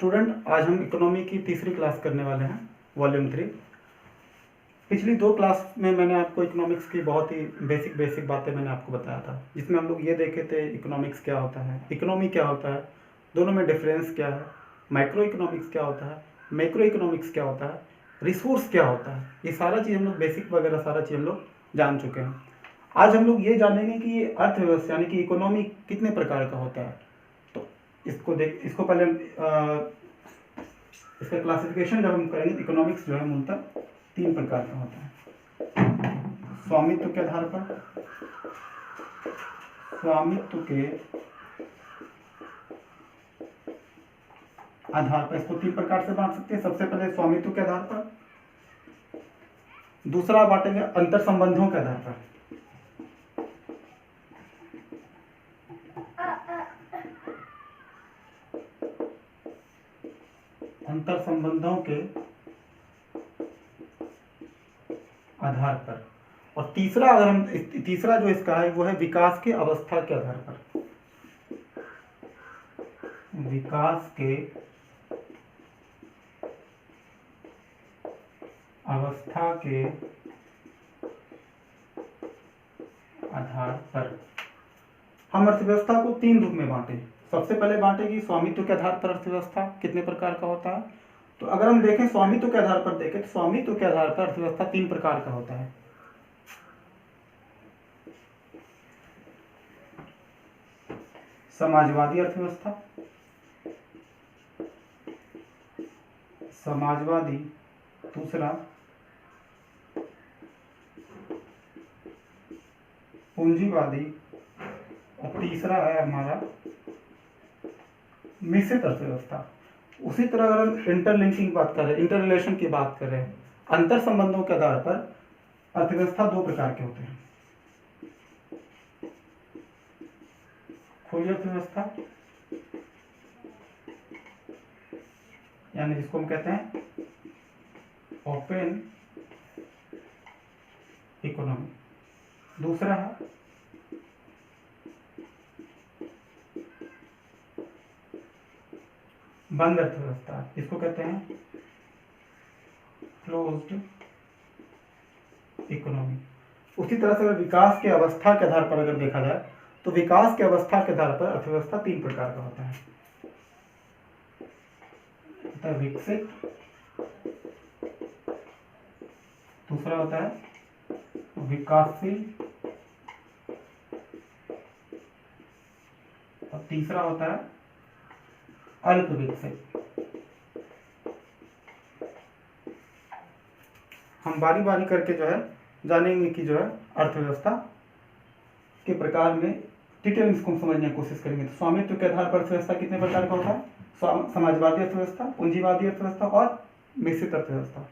Student, आज हम economy की तीसरी क्लास करने वाले हैं, वॉल्यूम 3। पिछली 2 क्लास में मैंने आपको इकोनॉमिक्स की बहुत ही बेसिक बातें मैंने आपको बताया था, जिसमें हम लोग ये देखे थे इकोनॉमिक्स क्या होता है, इकोनॉमी क्या होता है, दोनों में डिफरेंस क्या है, माइक्रो इकोनॉमिक्स क्या होता है, मैक्रो इकोनॉमिक्स क्या होता है, रिसोर्स क्या होता है। ये सारा चीज़ हम लोग बेसिक वगैरह सारा चीज़ हम लोग जान चुके हैं। आज हम लोग ये जानेंगे कि ये अर्थव्यवस्था यानी कि इकोनॉमी कितने प्रकार का होता है। तो इसको पहले इसका क्लासिफिकेशन जब हम करेंगे, इकोनॉमिक्स जो है मूलतः 3 प्रकार का होता है। स्वामित्व के आधार पर, इसको 3 प्रकार से बांट सकते हैं। सबसे पहले स्वामित्व के आधार पर, दूसरा बांटेंगे अंतर संबंधों के आधार पर, अंतर संबंधों के आधार पर, और तीसरा जो इसका है वो है विकास के अवस्था के आधार पर, विकास के अवस्था के आधार पर। हम अर्थव्यवस्था को 3 रूप में बांटे। सबसे पहले बांटे कि स्वामित्व के आधार पर अर्थव्यवस्था कितने प्रकार का होता है। तो अगर हम देखें स्वामित्व के आधार पर देखें तो स्वामित्व के आधार पर अर्थव्यवस्था 3 प्रकार का होता है। समाजवादी अर्थव्यवस्था, दूसरा पूंजीवादी, और तीसरा है हमारा मिश्रित अर्थव्यवस्था। उसी तरह अगर हम इंटरलिंकिंग की बात करें, इंटररिलेशन की बात करें, अंतर संबंधों के आधार पर अर्थव्यवस्था 2 प्रकार के होते हैं। खुली अर्थव्यवस्था यानी जिसको हम कहते हैं ओपन इकोनॉमी, दूसरा है बंद अर्थव्यवस्था, इसको कहते हैं क्लोज्ड इकोनॉमी। उसी तरह से अगर विकास के अवस्था के आधार पर अगर देखा जाए तो विकास के अवस्था के आधार पर अर्थव्यवस्था 3 प्रकार का होता है। विकसित, दूसरा होता है विकासशील, और तीसरा होता है अल्प विकसित। हम बारी बारी करके जो है जानेंगे कि जो है अर्थव्यवस्था के प्रकार में डिटेल इसको समझने की कोशिश करेंगे। तो स्वामित्व के आधार पर अर्थव्यवस्था कितने प्रकार का होता है? समाजवादी अर्थव्यवस्था, पूंजीवादी अर्थव्यवस्था और मिश्रित अर्थव्यवस्था।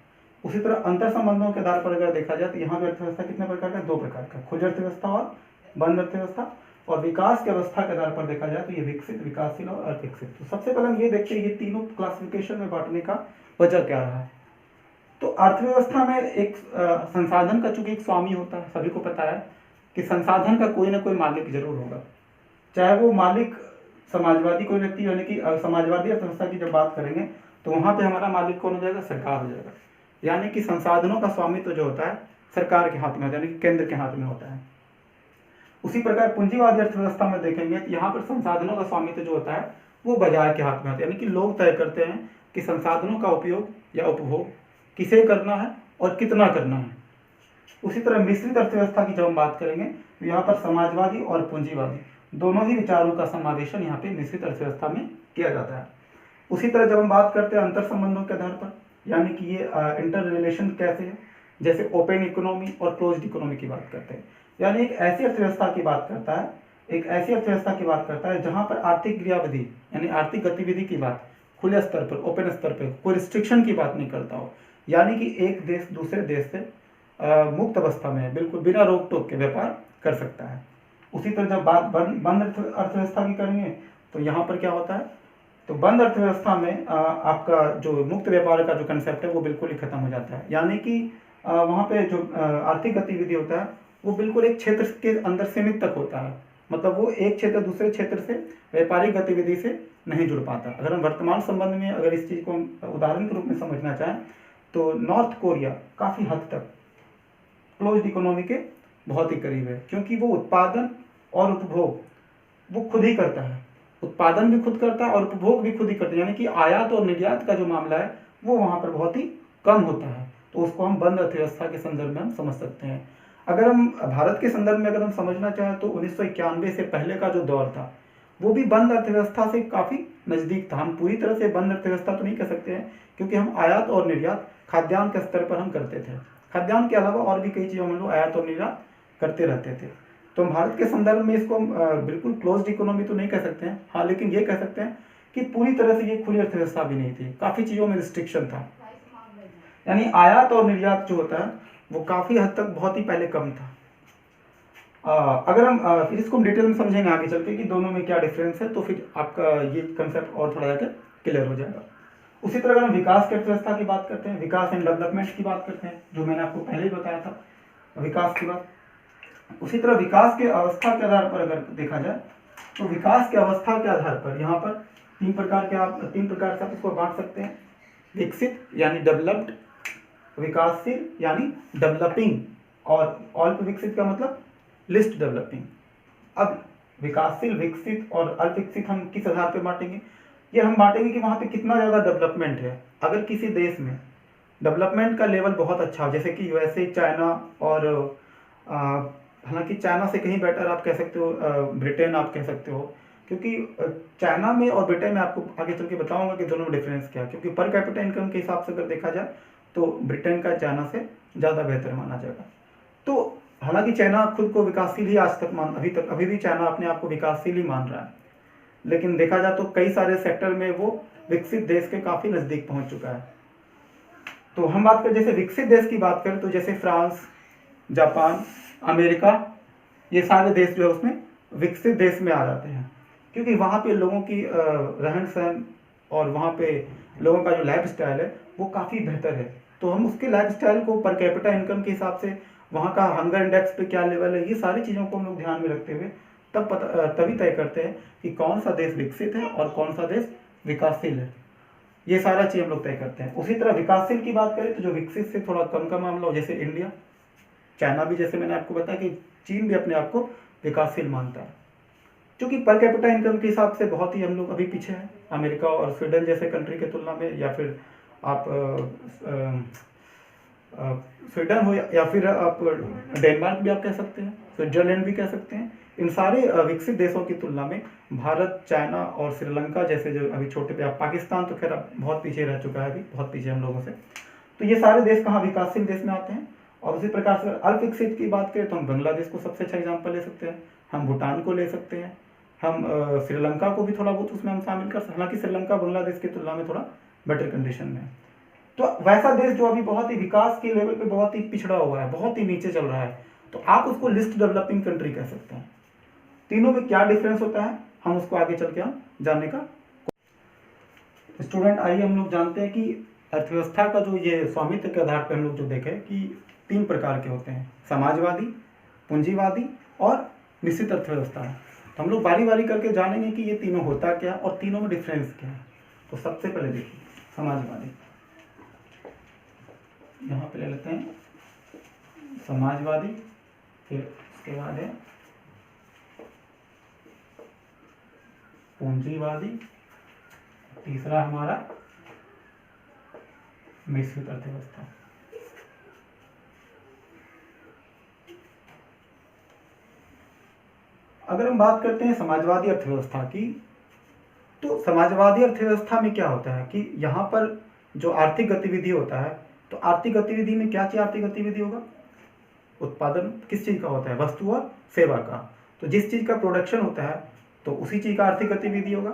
उसी तरह अंतर संबंधों के आधार पर अगर देखा जाए तो यहाँ पे अर्थव्यवस्था कितने प्रकार का? 2 प्रकार का, खुली अर्थव्यवस्था और बंद अर्थव्यवस्था। और विकास की अवस्था के आधार पर देखा जाए तो ये विकसित, विकासशील और अविकसित। तो सबसे पहले हम ये देखते हैं ये तीनों क्लासिफिकेशन में बांटने का वजह क्या रहा है। तो अर्थव्यवस्था में एक संसाधन का चूंकि एक स्वामी होता है, सभी को पता है कि संसाधन का कोई ना कोई मालिक जरूर होगा, चाहे वो मालिक समाजवादी कोई व्यक्ति, यानी कि समाजवादी अर्थव्यवस्था की जब बात करेंगे तो वहाँ पे हमारा मालिक कौन हो जाएगा? सरकार हो जाएगा। यानी कि संसाधनों का स्वामित्व जो होता है सरकार के हाथ में होता है, यानी कि केंद्र के हाथ में होता है। उसी प्रकार पूंजीवादी अर्थव्यवस्था में देखेंगे तो यहाँ पर संसाधनों का स्वामित्व जो होता है वो बाजार के हाथ में होता है, यानी कि लोग तय करते हैं कि संसाधनों का उपयोग या उपभोग किसे करना है और कितना करना है। उसी तरह मिश्रित अर्थव्यवस्था की जब हम बात करेंगे तो यहाँ पर समाजवादी और पूंजीवादी दोनों ही विचारों का समावेशन यहाँ पे मिश्रित अर्थव्यवस्था में किया जाता है। उसी तरह जब हम बात करते हैं अंतर संबंधों के आधार पर, यानी कि ये इंटर रिलेशन कैसे है, जैसे ओपन इकोनॉमी और क्लोज्ड इकोनॉमी की बात करते हैं, यानी एक ऐसी अर्थव्यवस्था की बात करता है जहाँ पर आर्थिक क्रियाविधि यानी आर्थिक गतिविधि की बात खुले स्तर पर, ओपन स्तर पर, कोई रिस्ट्रिक्शन की बात नहीं करता हो, यानी कि एक देश दूसरे देश से मुक्त अवस्था में बिल्कुल बिना रोक टोक के व्यापार कर सकता है। उसी तरह जब बात बंद अर्थव्यवस्था की करेंगे तो यहाँ पर क्या होता है, तो बंद अर्थव्यवस्था में आपका जो मुक्त व्यापार का जो कंसेप्ट है वो बिल्कुल ही खत्म हो जाता है। यानी कि वहाँ पे जो आर्थिक गतिविधि होता है वो बिल्कुल एक क्षेत्र के अंदर सीमित तक होता है, मतलब वो एक क्षेत्र दूसरे क्षेत्र से व्यापारिक गतिविधि से नहीं जुड़ पाता। अगर हम वर्तमान संबंध में अगर इस चीज़ को हम उदाहरण के रूप में समझना चाहें तो नॉर्थ कोरिया काफ़ी हद तक क्लोज्ड इकोनॉमी के बहुत ही करीब है, क्योंकि वो उत्पादन और उपभोग वो खुद ही करता है। उत्पादन भी खुद करता है और उपभोग भी खुद ही करता है, यानी कि आयात और निर्यात का जो मामला है वो वहाँ पर बहुत ही कम होता है। तो उसको हम बंद अर्थव्यवस्था के संदर्भ में हम समझ सकते हैं। अगर हम भारत के संदर्भ में अगर हम समझना चाहें तो 1991 से पहले का जो दौर था वो भी बंद अर्थव्यवस्था से काफ़ी नज़दीक था। हम पूरी तरह से बंद अर्थव्यवस्था तो नहीं कह सकते हैं, क्योंकि हम आयात और निर्यात खाद्यान्न के स्तर पर हम करते थे। खाद्यान्न के अलावा और भी कई चीज़ों में लोग आयात और निर्यात करते रहते थे। तो हम भारत के संदर्भ में इसको हम बिल्कुल क्लोज्ड इकोनॉमी तो नहीं कह सकते हैं, हाँ, लेकिन ये कह सकते हैं कि पूरी तरह से ये खुली अर्थव्यवस्था भी नहीं थी, काफ़ी चीज़ों में रिस्ट्रिक्शन था। यानी आयात और निर्यात जो होता है वो काफ़ी हद तक बहुत ही पहले कम था। अगर हम फिर इसको हम डिटेल में समझेंगे आगे चल के कि दोनों में क्या डिफरेंस है, तो फिर आपका ये कंसेप्ट और थोड़ा जाकर क्लियर हो जाएगा। उसी तरह अगर हम विकास की अर्थव्यवस्था की बात करते हैं, विकास एंड डेवलपमेंट की बात करते हैं, जो मैंने आपको पहले ही बताया था विकास की बात। उसी तरह विकास के अवस्था के आधार पर अगर देखा जाए तो विकास के अवस्था के आधार पर यहाँ पर तीन प्रकार से आप इसको बांट सकते हैं। विकसित यानी डेवलप्ड, विकासशील यानी डेवलपिंग, और अल्प विकसित का मतलब लिस्ट डेवलपिंग। अब विकासशील, विकसित और अल्प विकसित हम किस आधार पर बांटेंगे? ये हम बांटेंगे कि वहाँ पे कितना ज़्यादा डेवलपमेंट है। अगर किसी देश में डेवलपमेंट का लेवल बहुत अच्छा हो, जैसे कि यूएसए, चाइना, और हालांकि चाइना से कहीं बेटर आप कह सकते हो ब्रिटेन आप कह सकते हो, क्योंकि चाइना में और ब्रिटेन में आपको आगे चल के बताऊंगा कि दोनों में डिफरेंस क्या है। क्योंकि पर कैपिटा इनकम के हिसाब से अगर देखा जाए तो ब्रिटेन का चाइना से ज़्यादा बेहतर माना जाएगा। तो हालांकि चाइना खुद को विकासशील ही आज तक अभी भी चाइना अपने आप को विकासशील ही मान रहा है, लेकिन देखा जाए तो कई सारे सेक्टर में वो विकसित देश के काफ़ी नज़दीक पहुंच चुका है। तो हम बात करें जैसे विकसित देश की बात करें तो जैसे फ्रांस, जापान, अमेरिका, ये सारे देश जो है उसमें विकसित देश में आ जाते हैं, क्योंकि वहाँ पे लोगों की रहन सहन और वहाँ पे लोगों का जो लाइफ स्टाइल है वो काफ़ी बेहतर है। तो हम उसके लाइफ स्टाइल को पर कैपिटा इनकम के हिसाब से, वहाँ का हंगर इंडेक्स पे क्या लेवल है, ये सारी चीज़ों को हम लोग ध्यान में रखते हुए तभी तय करते हैं कि कौन सा देश विकसित है और कौन सा देश विकासशील है। ये सारा चीज़ हम लोग तय करते हैं। उसी तरह विकासशील की बात करें तो जो विकसित से थोड़ा कम का मामला हो, जैसे इंडिया, चाइना भी, जैसे मैंने आपको बताया कि चीन भी अपने आप को विकासशील मानता है, क्योंकि पर कैपिटा इनकम के हिसाब से बहुत ही हम लोग अभी पीछे हैं अमेरिका और स्वीडन जैसे कंट्री के तुलना में, या फिर आप स्वीडन हो या फिर आप डेनमार्क भी आप कह सकते हैं, स्विट्जरलैंड भी कह सकते हैं। इन सारे विकसित देशों की तुलना में भारत, चाइना और श्रीलंका जैसे जो अभी छोटे पे, पाकिस्तान तो खैर बहुत पीछे रह चुका है, अभी बहुत पीछे हम लोगों से। तो ये सारे देश कहाँ विकासशील देश में आते हैं। और उसी प्रकार से अल्प विकसित की बात करें तो हम बांग्लादेश को सबसे अच्छा एग्जाम्पल ले सकते हैं, हम भूटान को ले सकते हैं, हम श्रीलंका को भी थोड़ा बहुत उसमें हम शामिल कर सकते हैं। हालांकि श्रीलंका बांग्लादेश की तुलना में थोड़ा बेटर कंडीशन में है। तो वैसा देश जो अभी बहुत ही विकास के लेवल पे बहुत ही पिछड़ा हुआ है, बहुत ही नीचे चल रहा है, तो आप उसको लिस्ट डेवलपिंग कंट्री कह सकते हैं। तीनों में क्या डिफरेंस होता है हम उसको आगे चल के हम जानने का। स्टूडेंट आइए हम लोग जानते हैं कि अर्थव्यवस्था का जो ये स्वामित्व के आधार पर हम लोग जो देखें कि 3 प्रकार के होते हैं, समाजवादी, पूंजीवादी और निश्चित अर्थव्यवस्था है। तो हम लोग बारी बारी करके जानेंगे कि ये तीनों होता क्या और तीनों में डिफरेंस क्या है। तो सबसे पहले देखिए समाजवादी, यहाँ पे ले लेते हैं समाजवादी, फिर उसके बाद है पूंजीवादी, तीसरा हमारा मिश्रित अर्थव्यवस्था। अगर हम बात करते हैं समाजवादी अर्थव्यवस्था की, तो समाजवादी अर्थव्यवस्था में क्या होता है कि यहाँ पर जो आर्थिक गतिविधि होता है, तो आर्थिक गतिविधि में क्या चीज़ आर्थिक गतिविधि होगा? उत्पादन किस चीज़ का होता है? वस्तु और सेवा का। तो जिस चीज़ का प्रोडक्शन होता है तो उसी चीज़ का आर्थिक गतिविधि होगा।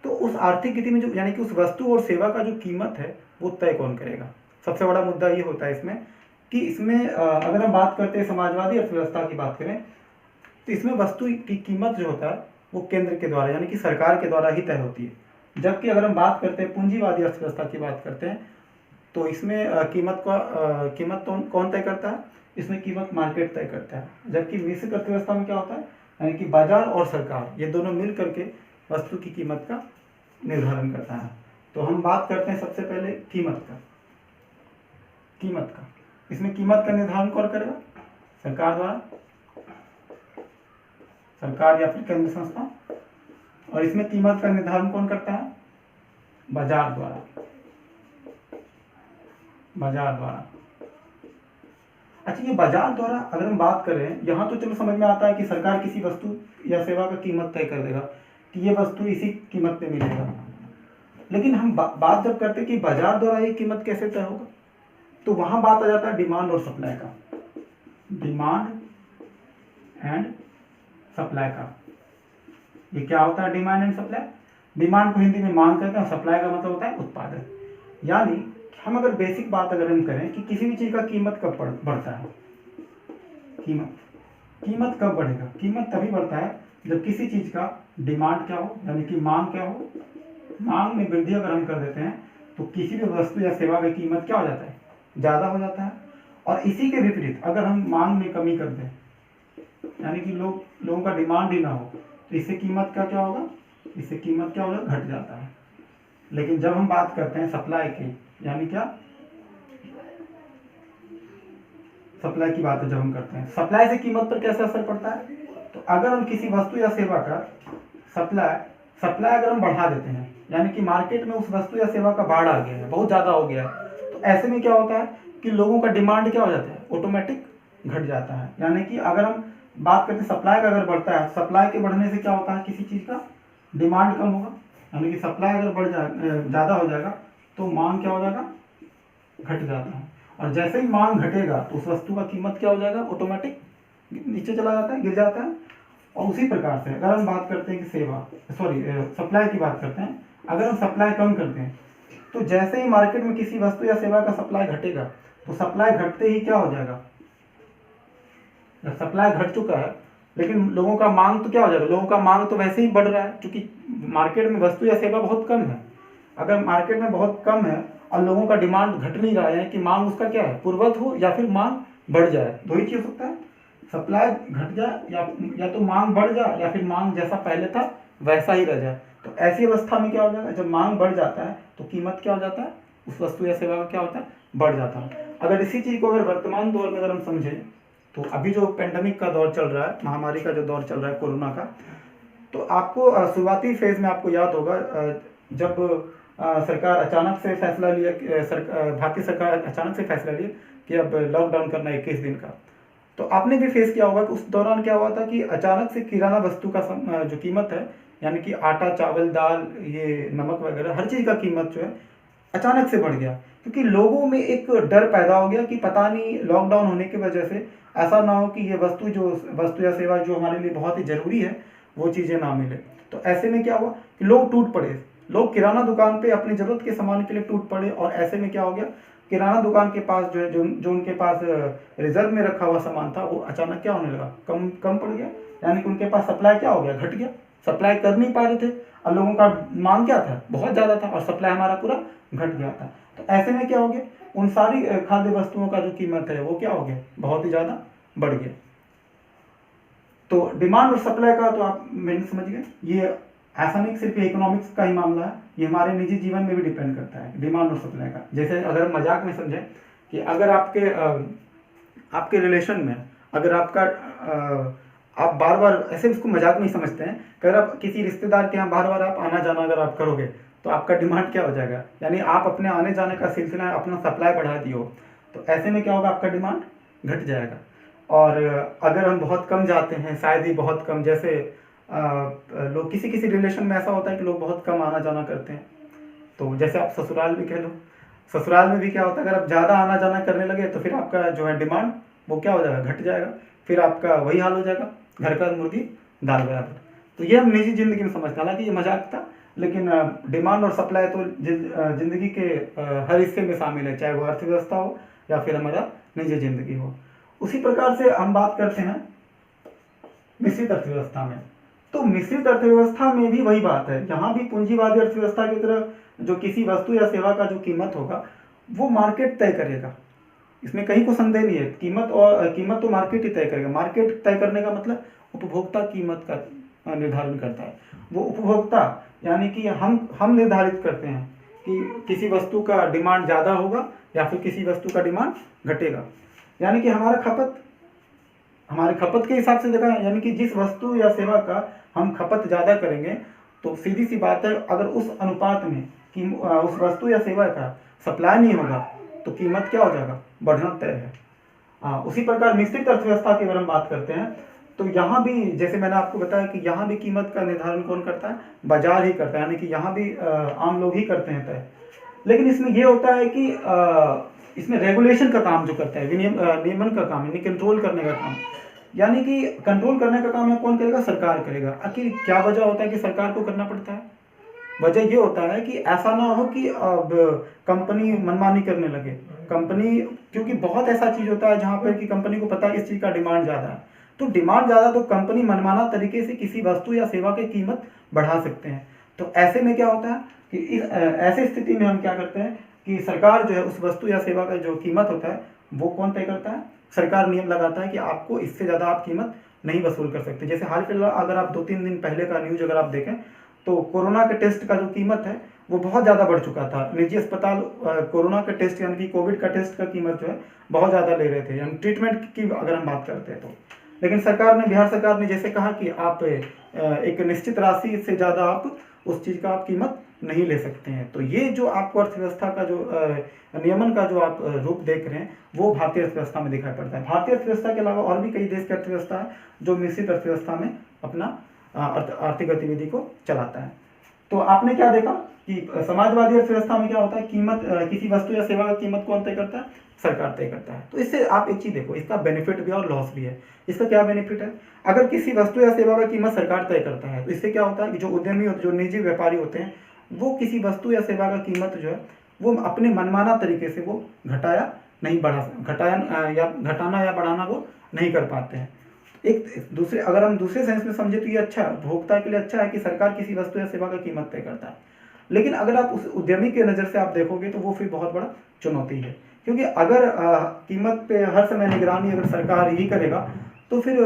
तो उस आर्थिक गति में जो, यानी कि उस वस्तु और सेवा का जो कीमत है वो तय कौन करेगा? सबसे बड़ा मुद्दा ये होता है इसमें कि इसमें अगर हम बात करते हैं समाजवादी अर्थव्यवस्था की बात करें तो इसमें वस्तु की कीमत जो होता है वो केंद्र के द्वारा, यानी कि सरकार के द्वारा ही तय होती है। जबकि अगर हम बात करते हैं पूंजीवादी अर्थव्यवस्था की बात करते हैं तो इसमें कीमत कौन तय करता है? इसमें कीमत मार्केट तय करता है। जबकि मिश्रित अर्थव्यवस्था में क्या होता है, यानी कि बाजार और सरकार ये दोनों मिल करके वस्तु की कीमत का निर्धारण करता है। तो हम बात करते हैं सबसे पहले कीमत का। इसमें कीमत का निर्धारण कौन करेगा? सरकार द्वारा, सरकार या फिर केंद्र संस्था। और इसमें कीमत का निर्धारण कौन करता है? बाजार द्वारा। अच्छा, ये बाजार द्वारा अगर हम बात करें, यहाँ तो चलो समझ में आता है कि सरकार किसी वस्तु या सेवा का कीमत तय कर देगा कि ये वस्तु इसी कीमत पे मिलेगा। लेकिन हम बात जब करते हैं कि बाजार द्वारा ये कीमत कैसे तय होगा, तो वहां बात आ जाता है डिमांड और सप्लाई का। डिमांड एंड सप्लाई का, ये क्या होता है डिमांड एंड सप्लाई? डिमांड को हिंदी में मांग कहते हैं, सप्लाई का मतलब होता है उत्पादन। यानी हम अगर बेसिक बात अगर हम करें कि किसी भी चीज का कीमत कब बढ़ता है, कीमत कब बढ़ेगा? कीमत तभी बढ़ता है जब किसी चीज का डिमांड क्या हो, यानी कि मांग क्या हो। मांग में वृद्धि अगर हम कर देते हैं तो किसी भी वस्तु या सेवा की कीमत क्या हो जाता है? ज्यादा हो जाता है। और इसी के विपरीत अगर हम मांग में कमी कर दें, यानी कि लोगों का डिमांड ही ना हो, तो इससे कीमत का क्या होगा? इससे कीमत क्या होगा? घट जाता है। लेकिन जब हम बात करते हैं सप्लाई की, यानी क्या? सप्लाई की बात है जब हम करते हैं, सप्लाई से कीमत पर कैसे असर पड़ता है? तो अगर हम किसी वस्तु या सेवा का सप्लाई अगर हम बढ़ा देते हैं, यानी कि मार्केट में उस वस्तु या सेवा का बाढ़ आ गया है, बहुत ज्यादा हो गया है, तो ऐसे में क्या होता है कि लोगों का डिमांड क्या हो जाता है? ऑटोमेटिक घट जाता है। यानी कि अगर हम बात करते हैं सप्लाई का अगर बढ़ता है, सप्लाई के बढ़ने से क्या होता है? किसी चीज का डिमांड कम होगा, यानी कि सप्लाई अगर ज्यादा हो जाएगा तो मांग क्या हो जाएगा? घट जाता है। और जैसे ही मांग घटेगा तो उस वस्तु का कीमत क्या हो जाएगा? ऑटोमेटिक नीचे चला जाता है, गिर जाता है। और उसी प्रकार से अगर हम बात करते हैं कि सप्लाई की बात करते हैं, अगर हम सप्लाई कम करते हैं तो जैसे ही मार्केट में किसी वस्तु या सेवा का सप्लाई घटेगा, तो सप्लाई घटते ही क्या हो जाएगा? सप्लाई घट चुका है लेकिन लोगों का मांग तो क्या हो जाएगा? लोगों का मांग तो वैसे ही बढ़ रहा है, क्योंकि मार्केट में वस्तु या सेवा बहुत कम है। अगर मार्केट में बहुत कम है और लोगों का डिमांड घट नहीं रहा है कि मांग उसका क्या है? पूर्ववत हो या फिर मांग बढ़ जाए, दो ही चीज हो सकता है। सप्लाई घट जाए या तो मांग बढ़ जाए, या फिर मांग जैसा पहले था वैसा ही रह जाए। तो ऐसी अवस्था में क्या हो जाएगा? जब मांग बढ़ जाता है तो कीमत क्या हो जाता है? उस वस्तु या सेवा का क्या होता है? बढ़ जाता है। अगर इसी चीज को अगर वर्तमान दौर में अगर हम समझें, तो अभी जो पेंडेमिक का दौर चल रहा है, महामारी का जो दौर चल रहा है कोरोना का, तो आपको शुरुआती फेज में आपको याद होगा जब सरकार अचानक से फैसला लिया, भारतीय सरकार अचानक से फैसला लिया कि अब लॉकडाउन करना 21 दिन का, तो आपने भी फेस किया होगा कि उस दौरान क्या हुआ था कि अचानक से किराना वस्तु का जो कीमत है, यानी कि आटा, चावल, दाल, ये नमक वगैरह हर चीज़ का कीमत जो है अचानक से बढ़ गया, क्योंकि लोगों में एक डर पैदा हो गया कि पता नहीं लॉकडाउन होने की वजह से ऐसा ना हो कि ये वस्तु या सेवा जो हमारे लिए बहुत ही जरूरी है वो चीज़ें ना मिले। तो ऐसे में क्या हुआ कि लोग टूट पड़े, लोग किराना दुकान पे अपनी जरूरत के सामान के लिए टूट पड़े। और ऐसे में क्या हो गया, किराना दुकान के पास जो है जो उनके पास रिजर्व में रखा हुआ सामान था वो अचानक क्या होने लगा? कम पड़ गया। यानी कि उनके पास सप्लाई क्या हो गया? घट गया। सप्लाई कर नहीं पा रहे थे और लोगों का मांग क्या था? बहुत ज़्यादा था, और सप्लाई हमारा पूरा घट गया था। तो ऐसे में क्या हो गया, उन सारी खाद्य वस्तुओं का जो कीमत है वो क्या हो गया? बहुत ही ज़्यादा बढ़ गया। तो डिमांड और सप्लाई का तो आप मैंने समझ गए, ये ऐसा नहीं सिर्फ इकोनॉमिक्स का ही मामला है, ये हमारे निजी जीवन में भी डिपेंड करता है डिमांड और सप्लाई का। जैसे अगर हम मजाक में समझें कि अगर आपके रिलेशन में अगर आप बार बार ऐसे इसको मजाक में ही समझते हैं कि अगर आप किसी रिश्तेदार के यहाँ बार बार आप आना जाना अगर आप करोगे तो आपका डिमांड क्या हो जाएगा? यानी आप अपने आने जाने का सिलसिला अपना सप्लाई बढ़ा दिए हो, तो ऐसे में क्या होगा? आपका डिमांड घट जाएगा। और अगर हम बहुत कम जाते हैं, शायद ही बहुत कम, जैसे लोग किसी रिलेशन में ऐसा होता है कि लोग बहुत कम आना जाना करते हैं, तो जैसे आप ससुराल भी कह लो, ससुराल में भी क्या होता है अगर आप ज़्यादा आना जाना करने लगे तो फिर आपका जो है डिमांड वो क्या हो जाएगा? घट जाएगा। फिर आपका वही हाल हो जाएगा, घर का मुर्गी दाल बराबर। तो ये हम निजी जिंदगी में समझते हैं, हालांकि ये मजाक था, लेकिन डिमांड और सप्लाई तो जिंदगी के हर हिस्से में शामिल है, चाहे वो अर्थव्यवस्था हो या फिर हमारा निजी जिंदगी हो। उसी प्रकार से हम बात करते हैं मिश्रित अर्थव्यवस्था में। तो मिश्रित अर्थव्यवस्था में भी वही बात है, यहाँ भी पूंजीवादी अर्थव्यवस्था की तरह जो किसी वस्तु या सेवा का जो कीमत होगा वो मार्केट तय करेगा, इसमें कहीं को संदेह नहीं है। कीमत तो मार्केट ही तय करेगा। मार्केट तय करने का मतलब उपभोक्ता कीमत का निर्धारण करता है। वो उपभोक्ता यानी कि हम निर्धारित करते हैं कि किसी वस्तु का डिमांड ज़्यादा होगा या फिर किसी वस्तु का डिमांड घटेगा। यानी कि हमारे खपत के हिसाब से देखा, यानी कि जिस वस्तु या सेवा का हम खपत ज़्यादा करेंगे तो सीधी सी बात है, अगर उस अनुपात में कि उस वस्तु या सेवा का सप्लाई नहीं होगा तो कीमत क्या हो जाएगा, बढ़ना तय है। उसी प्रकार मिश्रित अर्थव्यवस्था की अगर हम बात करते हैं तो यहाँ भी जैसे मैंने आपको बताया कि यहाँ भी कीमत का निर्धारण कौन करता है, बाजार ही करता है, यानी कि यहाँ भी आम लोग ही करते हैं तय। लेकिन इसमें ये होता है कि इसमें रेगुलेशन का काम जो करता है, नियमन का काम, यानी कंट्रोल करने का काम, यानी कि कंट्रोल करने का काम है कौन करेगा, सरकार करेगा। आखिर क्या वजह होता है कि सरकार को करना पड़ता है? वजह ये होता है कि ऐसा ना हो कि अब कंपनी मनमानी करने लगे। कंपनी, क्योंकि बहुत ऐसा चीज़ होता है जहाँ पर कि कंपनी को पता है इस चीज़ का डिमांड ज़्यादा है, तो डिमांड ज़्यादा तो कंपनी मनमाना तरीके से किसी वस्तु या सेवा की कीमत बढ़ा सकते हैं। तो ऐसे में क्या होता है कि इस ऐसे स्थिति में हम क्या करते हैं कि सरकार जो है उस वस्तु या सेवा का जो कीमत होता है वो कौन तय करता है, सरकार नियम लगाता है कि आपको इससे ज़्यादा आप कीमत नहीं वसूल कर सकते। जैसे हाल फिलहाल अगर आप 2-3 दिन पहले का न्यूज अगर आप देखें तो कोरोना के टेस्ट का जो कीमत है वो बहुत ज़्यादा बढ़ चुका था। निजी अस्पताल कोरोना का टेस्ट यानी कि कोविड का टेस्ट का कीमत जो है बहुत ज़्यादा ले रहे थे, यानी ट्रीटमेंट की अगर हम बात करते हैं तो। लेकिन बिहार सरकार ने जैसे कहा कि आप एक निश्चित राशि से ज़्यादा आप उस चीज़ का आप कीमत नहीं ले सकते हैं। तो ये जो आपको अर्थव्यवस्था का जो नियमन का जो आप रूप देख रहे हैं वो भारतीय अर्थव्यवस्था में दिखाई पड़ता है। भारतीय अर्थव्यवस्था के अलावा और भी कई देश की अर्थव्यवस्था है जो मिश्रित अर्थव्यवस्था में अपना आर्थिक गतिविधि को चलाता है। तो आपने क्या देखा कि समाजवादी अर्थव्यवस्था में क्या होता है, कीमत किसी वस्तु या सेवा का कीमत कौन तय करता है, सरकार तय करता है। तो इससे आप एक चीज देखो, इसका बेनिफिट भी और लॉस भी है। इसका क्या बेनिफिट है, अगर किसी वस्तु या सेवा का कीमत सरकार तय करता है तो इससे क्या होता है कि जो उद्यमी जो निजी व्यापारी होते हैं वो किसी वस्तु या सेवा का कीमत जो है वो अपने मनमाना तरीके से वो घटाना या बढ़ाना वो नहीं कर पाते हैं। अगर हम दूसरे सेंस में समझे तो ये अच्छा है, उपभोक्ता के लिए अच्छा है कि सरकार किसी वस्तु या सेवा का कीमत तय करता है। लेकिन अगर आप उस उद्यमी के नज़र से आप देखोगे तो वो फिर बहुत बड़ा चुनौती है, क्योंकि अगर कीमत पे हर समय निगरानी अगर सरकार ही करेगा तो फिर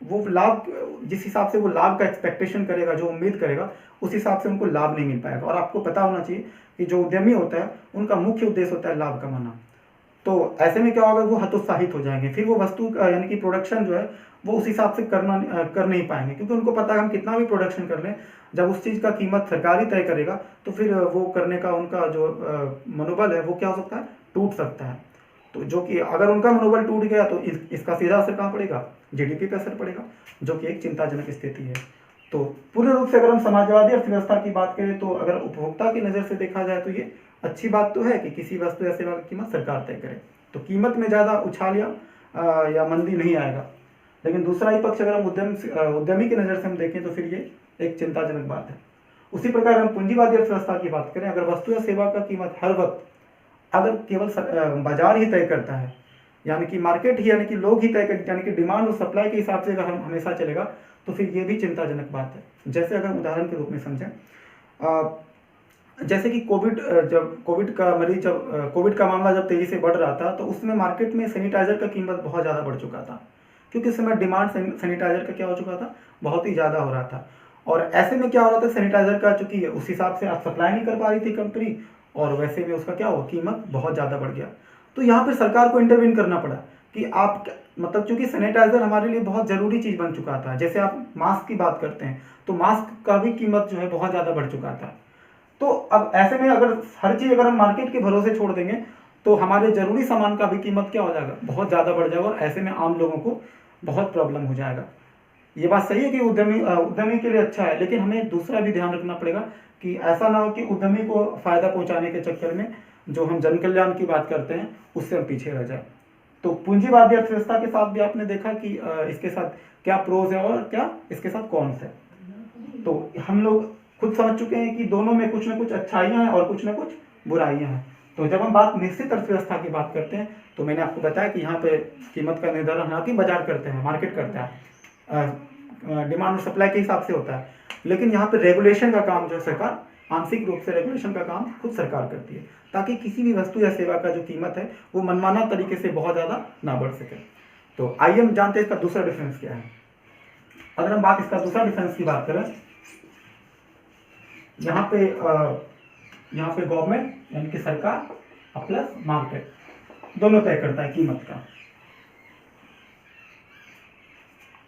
वो लाभ, जिस हिसाब से वो लाभ का एक्सपेक्टेशन करेगा, जो उम्मीद करेगा, उस हिसाब से उनको लाभ नहीं मिल पाएगा। और आपको पता होना चाहिए कि जो उद्यमी होता है उनका मुख्य उद्देश्य होता है लाभ कमाना। तो ऐसे में क्या होगा, वो हतोत्साहित हो जाएंगे, फिर वो वस्तु यानी कि प्रोडक्शन जो है वो उस हिसाब से कर नहीं पाएंगे, क्योंकि उनको पता है हम कितना भी प्रोडक्शन कर लें, जब उस चीज़ का कीमत सरकार ही तय करेगा तो फिर वो करने का उनका जो मनोबल है वो क्या हो सकता है, टूट सकता है। तो जो कि अगर उनका मनोबल टूट गया तो इसका सीधा असर कहाँ पड़ेगा, जीडीपी पे असर पड़ेगा, जो कि एक चिंताजनक स्थिति है। तो पूर्ण रूप से अगर हम समाजवादी अर्थव्यवस्था की बात करें तो अगर उपभोक्ता की नज़र से देखा जाए तो ये अच्छी बात तो है कि किसी वस्तु या सेवा की कीमत सरकार तय करे, तो कीमत में ज़्यादा उछाल या मंदी नहीं आएगा। लेकिन दूसरा ही पक्ष अगर हम उद्यमी की नज़र से हम देखें तो फिर ये एक चिंताजनक बात है। उसी प्रकार हम पूंजीवादी अर्थव्यवस्था की बात करें, अगर वस्तु या सेवा का कीमत हर वक्त अगर केवल बाजार ही तय करता है, यानी कि मार्केट ही, यानी कि लोग ही तय करते, यानी कि डिमांड और सप्लाई के हिसाब से अगर हम हमेशा चलेगा तो फिर ये भी चिंताजनक बात है। जैसे अगर उदाहरण के रूप में समझें, जैसे कि कोविड का मामला जब तेजी से बढ़ रहा था तो उसमें मार्केट में सैनिटाइजर का कीमत बहुत ज़्यादा बढ़ चुका था, क्योंकि इस समय डिमांड सैनिटाइजर का क्या हो चुका था, बहुत ही ज़्यादा हो रहा था। और ऐसे में क्या हो रहा था, सैनिटाइजर का चूंकि उस हिसाब से आप सप्लाई नहीं कर पा रही थी कंपनी, और वैसे में उसका क्या हुआ, कीमत बहुत ज़्यादा बढ़ गया। तो यहाँ पर सरकार को इंटरवीन करना पड़ा कि आप मतलब चूंकि सैनिटाइजर हमारे लिए बहुत ज़रूरी चीज़ बन चुका था। जैसे आप मास्क की बात करते हैं तो मास्क का भी कीमत जो है बहुत ज़्यादा बढ़ चुका था। तो अब ऐसे में अगर हर चीज़ अगर हम मार्केट के भरोसे छोड़ देंगे तो हमारे ज़रूरी सामान का भी कीमत क्या हो जाएगा, बहुत ज़्यादा बढ़ जाएगा, और ऐसे में आम लोगों को बहुत प्रॉब्लम हो जाएगा। ये बात सही है कि उद्यमी के लिए अच्छा है, लेकिन हमें दूसरा भी ध्यान रखना पड़ेगा कि ऐसा ना हो कि उद्यमी को फ़ायदा पहुंचाने के चक्कर में जो हम जन कल्याण की बात करते हैं उससे हम पीछे रह जाए। तो पूंजीवादी अर्थव्यवस्था के साथ भी आपने देखा कि इसके साथ क्या प्रोज है और क्या इसके साथ कॉन्स है। तो हम लोग खुद समझ चुके हैं कि दोनों में कुछ ना कुछ अच्छाइयाँ हैं और कुछ ना कुछ बुराइयाँ हैं। तो जब हम बात निश्चित अर्थव्यवस्था की बात करते हैं तो मैंने आपको बताया कि यहाँ पे कीमत का निर्धारण हालांकि बाजार करते हैं, मार्केट करता है, डिमांड और सप्लाई के हिसाब से होता है, लेकिन यहाँ पे रेगुलेशन का काम जो है सरकार, आंशिक रूप से रेगुलेशन का काम खुद सरकार करती है, ताकि किसी भी वस्तु या सेवा का जो कीमत है वो मनमाना तरीके से बहुत ज़्यादा ना बढ़ सके। तो आइए हम जानते हैं इसका दूसरा डिफरेंस क्या है। अगर हम बात इसका दूसरा डिफरेंस की बात करें, यहाँ पे गवर्नमेंट यानी कि सरकार और प्लस मार्केट दोनों तय करता है कीमत का।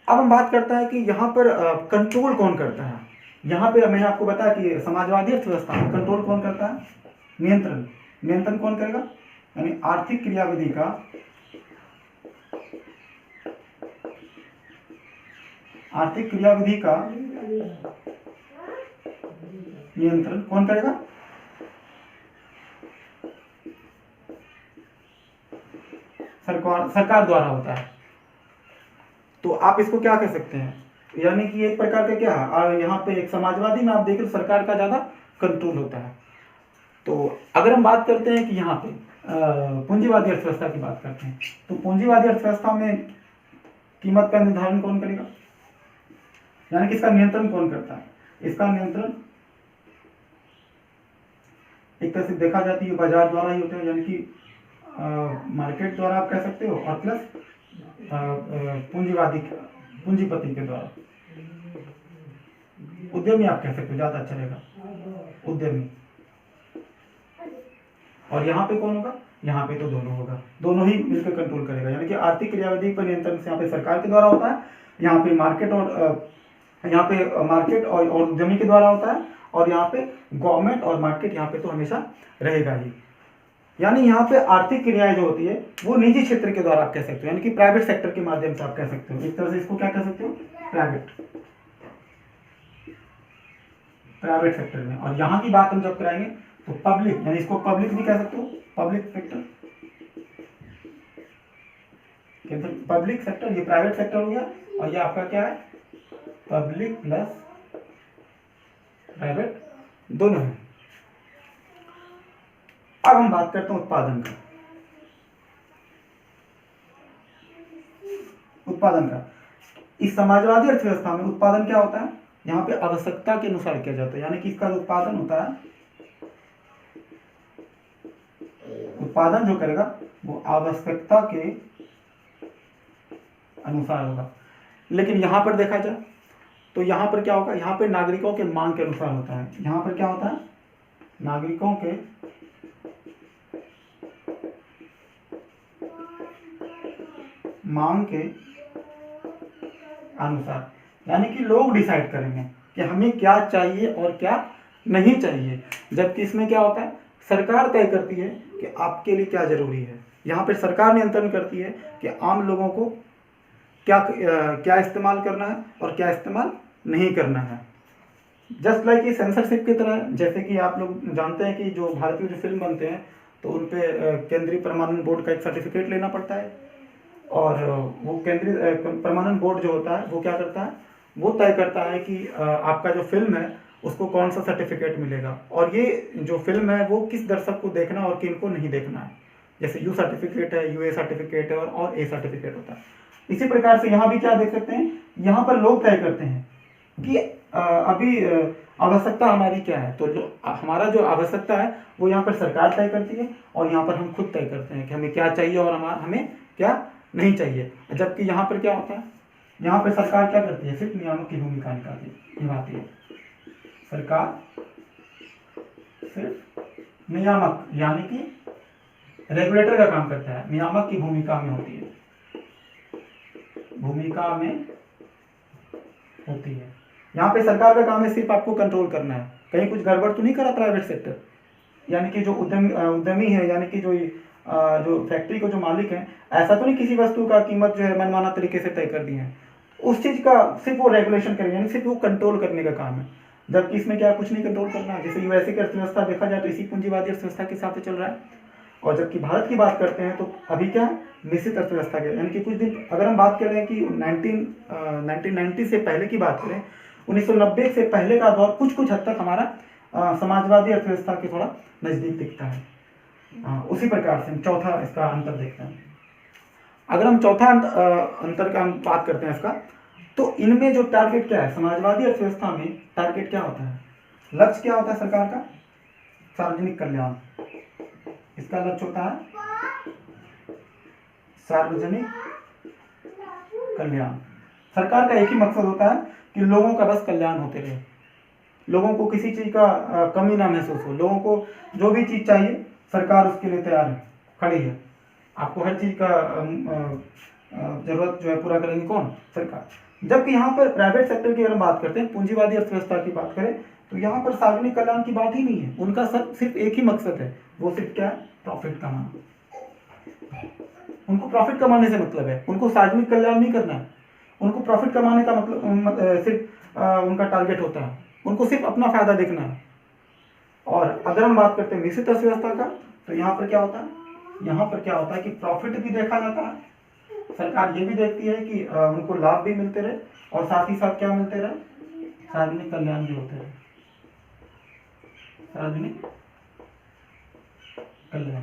अब हम बात करते हैं कि यहाँ पर कंट्रोल कौन करता है। यहाँ पे मैंने आपको बताया कि समाजवादी अर्थव्यवस्था में कंट्रोल कौन करता है, नियंत्रण कौन करेगा, यानी आर्थिक क्रियाविधि का नियंत्रण कौन करेगा, सरकार द्वारा होता है। तो आप इसको क्या कह सकते हैं, यानी कि एक प्रकार का क्या है, यहाँ पे एक समाजवादी में आप देखें तो सरकार का ज्यादा कंट्रोल होता है। तो अगर हम बात करते हैं कि यहाँ पे पूंजीवादी अर्थव्यवस्था की बात करते हैं, तो पूंजीवादी अर्थव्यवस्था में कीमत का निर्धारण कौन करेगा, यानी कि इसका नियंत्रण कौन करता है। इसका नियंत्रण एक तरह से देखा जाती है बाजार द्वारा ही होता है, यानी कि मार्केट द्वारा आप कह सकते हो, और प्लस पूंजीपति के द्वारा, उद्यमी आप कह सकते हो, ज्यादा अच्छा रहेगा, उद्यमी। और यहाँ पे कौन होगा, यहाँ पे तो दोनों होगा, दोनों ही मिलकर कंट्रोल करेगा, यानी कि आर्थिक क्रियाविधि पर नियंत्रण से यहाँ पे सरकार के द्वारा होता है, यहाँ पे मार्केट और उद्यमी के द्वारा होता है, और यहाँ पे गवर्नमेंट और मार्केट यहाँ पे तो हमेशा रहेगा ही। यानी यहाँ पे आर्थिक क्रियाएं जो होती है वो निजी क्षेत्र के द्वारा आप कह सकते हो, यानी कि प्राइवेट सेक्टर के माध्यम से आप कह सकते हो, एक तरह से इसको क्या कह सकते हो, प्राइवेट सेक्टर में। और यहाँ की बात हम जब कराएंगे तो पब्लिक, यानी इसको पब्लिक भी कह सकते हो, पब्लिक सेक्टर, ये प्राइवेट सेक्टर हो गया, और ये आपका क्या है, पब्लिक प्लस प्राइवेट दोनों है। अब हम बात करते हैं उत्पादन का। इस समाजवादी अर्थव्यवस्था में उत्पादन क्या होता है, यहाँ पे आवश्यकता के अनुसार किया जाता है, यानी कि इसका जो उत्पादन होता है, उत्पादन जो करेगा वो आवश्यकता के अनुसार होगा। लेकिन यहाँ पर देखा जाए तो यहाँ पर क्या होगा, यहाँ पे नागरिकों के मांग के अनुसार होता है। यहाँ पर क्या होता है, नागरिकों के मांग के अनुसार, यानी कि लोग डिसाइड करेंगे कि हमें क्या चाहिए और क्या नहीं चाहिए। जबकि इसमें क्या होता है, सरकार तय करती है कि आपके लिए क्या जरूरी है। यहाँ पर सरकार नियंत्रण करती है कि आम लोगों को क्या इस्तेमाल करना है और क्या इस्तेमाल नहीं करना है। जस्ट लाइक ये सेंसरशिप की तरह, जैसे कि आप लोग जानते हैं कि जो भारतीय जो फिल्म बनते हैं तो उन पे केंद्रीय प्रमाणन बोर्ड का एक सर्टिफिकेट लेना पड़ता है, और वो केंद्रीय प्रमाणन बोर्ड जो होता है वो क्या करता है, वो तय करता है कि आपका जो फिल्म है उसको कौन सा सर्टिफिकेट मिलेगा, और ये जो फिल्म है वो किस दर्शक को देखना और किन को नहीं देखना है। जैसे यू सर्टिफिकेट है, यूए सर्टिफिकेट है, और ए सर्टिफिकेट होता है। इसी प्रकार से यहाँ भी क्या देख सकते हैं, यहाँ पर लोग तय करते हैं कि अभी आवश्यकता हमारी क्या है। तो जो हमारा जो आवश्यकता है वो यहाँ पर सरकार तय करती है, और यहाँ पर हम खुद तय करते हैं कि हमें क्या चाहिए और हमें क्या नहीं चाहिए। जबकि यहाँ पर क्या होता है, यहाँ पर सरकार क्या करती है, सिर्फ नियामक की भूमिका निभाती है। सरकार सिर्फ नियामक यानी कि रेगुलेटर का काम करता है, नियामक की भूमिका में होती है, यहाँ पे सरकार का काम है सिर्फ आपको कंट्रोल करना है, कहीं कुछ गड़बड़ तो नहीं करा प्राइवेट सेक्टर। यानी कि जो उद्यमी है, यानी कि जो फैक्ट्री को जो मालिक है, ऐसा तो नहीं किसी वस्तु का कीमत जो है मनमाना तरीके से तय कर दी है, उस चीज का सिर्फ वो रेगुलेशन करेंगे, यानी सिर्फ वो कंट्रोल करने का काम है। जबकि इसमें क्या कुछ नहीं कंट्रोल करना है। जैसे यूएसए की अर्थव्यवस्था देखा जाए तो इसी पूंजीवादी अर्थव्यवस्था के हिसाब से चल रहा है, और जबकि भारत की बात करते हैं तो अभी क्या है, निश्चित अर्थव्यवस्था के, यानी कि कुछ दिन अगर हम बात करें कि 1990 से पहले की बात करें, 1990 से पहले का दौर कुछ हद तक हमारा समाजवादी अर्थव्यवस्था के थोड़ा नजदीक दिखता है। उसी प्रकार से हम चौथा इसका अंतर देखते हैं। अगर हम चौथा अंतर का हम बात करते हैं इसका, तो इनमें जो टारगेट क्या है, समाजवादी अर्थव्यवस्था में टारगेट क्या होता है, लक्ष्य क्या होता है सरकार का, सार्वजनिक कल्याण। इसका लक्ष्य होता है सार्वजनिक कल्याण। सरकार का एक ही मकसद होता है कि लोगों का बस कल्याण होते रहे, लोगों को किसी चीज़ का कमी ना महसूस हो, लोगों को जो भी चीज़ चाहिए सरकार उसके लिए तैयार है, खड़ी है। आपको हर चीज़ का जरूरत जो है पूरा करेंगे कौन? सरकार। जबकि यहाँ पर प्राइवेट सेक्टर की अगर हम बात करते हैं, पूंजीवादी अर्थव्यवस्था की बात करें, तो यहाँ पर सार्वजनिक कल्याण की बात ही नहीं है। उनका सिर्फ एक ही मकसद है, वो सिर्फ क्या है? प्रॉफिट कमाना। उनको प्रॉफिट कमाने से मतलब है, उनको सार्वजनिक कल्याण नहीं करना है। उनको प्रॉफिट कमाने का मतलब सिर्फ उनका टारगेट होता है, उनको सिर्फ अपना फायदा देखना है। और अगर हम बात करते हैं मिश्रित अर्थव्यवस्था का, तो यहाँ पर क्या होता है? यहाँ पर क्या होता है कि प्रॉफिट भी देखा जाता है, सरकार ये भी देखती है कि उनको लाभ भी मिलते रहे, और साथ ही साथ क्या मिलते रहे? सार्वजनिक कल्याण भी होते रहे, सार्वजनिक कल्याण।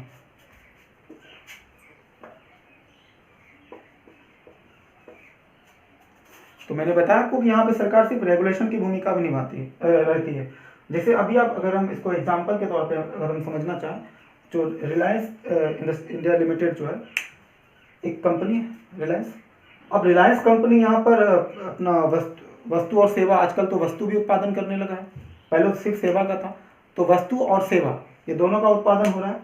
तो मैंने बताया आपको कि यहाँ पे सरकार सिर्फ रेगुलेशन की भूमिका भी निभाती रहती है। जैसे अभी आप अगर हम इसको एग्जांपल के तौर पे अगर हम समझना चाहें, जो रिलायंस इंडिया लिमिटेड जो है एक कंपनी है, रिलायंस। अब रिलायंस कंपनी यहाँ पर अपना वस्तु और सेवा, आजकल तो वस्तु भी उत्पादन करने लगा है, पहले तो सिर्फ सेवा का था, तो वस्तु और सेवा ये दोनों का उत्पादन हो रहा है।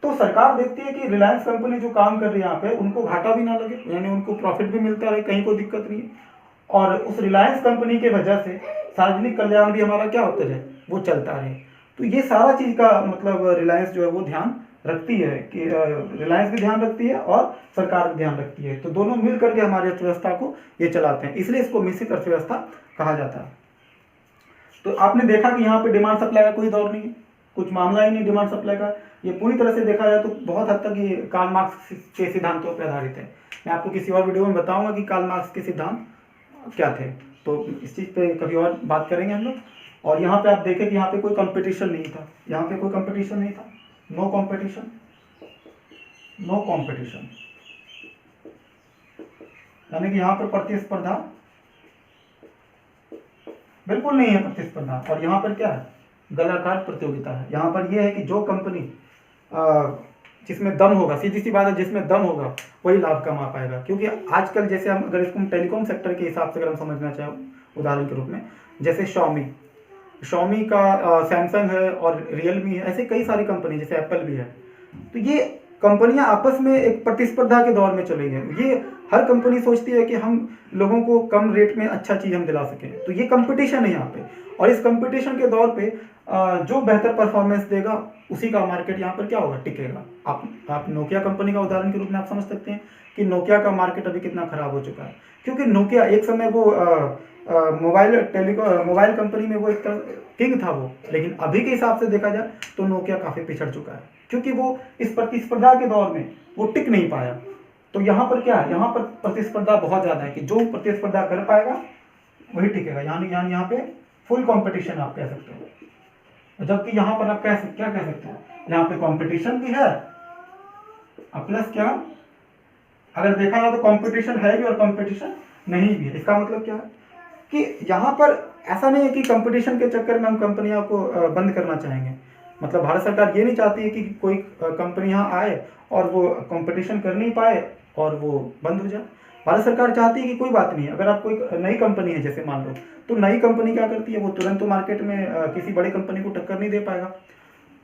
तो सरकार देखती है कि रिलायंस कंपनी जो काम कर रही है यहाँ पे, उनको घाटा भी ना लगे, यानी उनको प्रॉफिट भी मिलता रहे, कहीं कोई दिक्कत नहीं है। और उस रिलायंस कंपनी के वजह से सार्वजनिक कल्याण भी हमारा क्या होता रहे? वो चलता रहे। तो ये सारा चीज़ का मतलब रिलायंस जो है वो ध्यान रखती है कि रिलायंस भी ध्यान रखती है और सरकार भी ध्यान रखती है, तो दोनों मिल करके हमारी अर्थव्यवस्था को ये चलाते हैं, इसलिए इसको मिश्रित अर्थव्यवस्था कहा जाता है। तो आपने देखा कि यहाँ पे डिमांड सप्लाई का कोई दौर नहीं है, कुछ मामला ही नहीं डिमांड सप्लाई का। ये पूरी तरह से देखा जाए तो बहुत हद तक ये कार्ल मार्क्स के सिद्धांतों पर आधारित है। मैं आपको किसी और वीडियो में बताऊंगा कि कार्ल मार्क्स के सिद्धांत क्या थे, तो इस चीज़ पे कभी और बात करेंगे हम लोग। और यहाँ पे आप देखें कि यहाँ पे कोई कंपटीशन नहीं था, यहाँ पे कोई कंपटीशन नहीं था, नो कंपटीशन, नो कंपटीशन, यानी कि यहाँ पर प्रतिस्पर्धा बिल्कुल नहीं है, प्रतिस्पर्धा। और यहाँ पर क्या है? गलाकार प्रतियोगिता है। यहाँ पर यह है कि जो कंपनी जिसमें दम होगा, सीधी सी बात है, जिसमें दम होगा वही लाभ कमा पाएगा। क्योंकि आजकल जैसे हम अगर इसको टेलीकॉम सेक्टर के हिसाब से अगर हम समझना चाहें उदाहरण के रूप में, जैसे शॉमी का सैमसंग है और रियलमी है, ऐसे कई सारी कंपनी, जैसे एप्पल भी है। तो ये कंपनियां आपस में एक प्रतिस्पर्धा के दौर में चली गई। ये हर कंपनी सोचती है कि हम लोगों को कम रेट में अच्छा चीज़ हम दिला सकें, तो ये कंपटीशन है यहाँ पे। और इस कंपटीशन के दौर पे जो बेहतर परफॉर्मेंस देगा उसी का मार्केट यहाँ पर क्या होगा? टिकेगा। आप नोकिया कंपनी का उदाहरण के रूप में आप समझ सकते हैं कि नोकिया का मार्केट अभी कितना खराब हो चुका है, क्योंकि नोकिया एक समय वो मोबाइल कंपनी में वो एक किंग था वो, लेकिन अभी के हिसाब से देखा जाए तो नोकिया काफ़ी पिछड़ चुका है, क्योंकि वो इस प्रतिस्पर्धा के दौर में वो टिक नहीं पाया। तो यहाँ पर क्या है? यहाँ पर प्रतिस्पर्धा बहुत ज़्यादा है कि जो प्रतिस्पर्धा कर पाएगा वही टिकेगा, यानी यहाँ पे फुल कंपटीशन आप कह सकते हो। जबकि यहाँ पर आप क्या कह सकते हो? यहाँ पे कंपटीशन भी है प्लस क्या, अगर देखा जाए तो कंपटीशन है भी और कंपटीशन नहीं भी है। इसका मतलब क्या है कि यहाँ पर ऐसा नहीं है कि कंपटीशन के चक्कर में हम कंपनियों को बंद करना चाहेंगे। मतलब भारत सरकार ये नहीं चाहती है कि कोई कंपनी यहाँ आए और वो कंपटीशन कर नहीं पाए और वो बंद हो जाए। भारत सरकार चाहती है कि कोई बात नहीं, अगर आप कोई नई कंपनी है जैसे मान लो, तो नई कंपनी क्या करती है, वो तुरंत तो मार्केट में किसी बड़ी कंपनी को टक्कर नहीं दे पाएगा,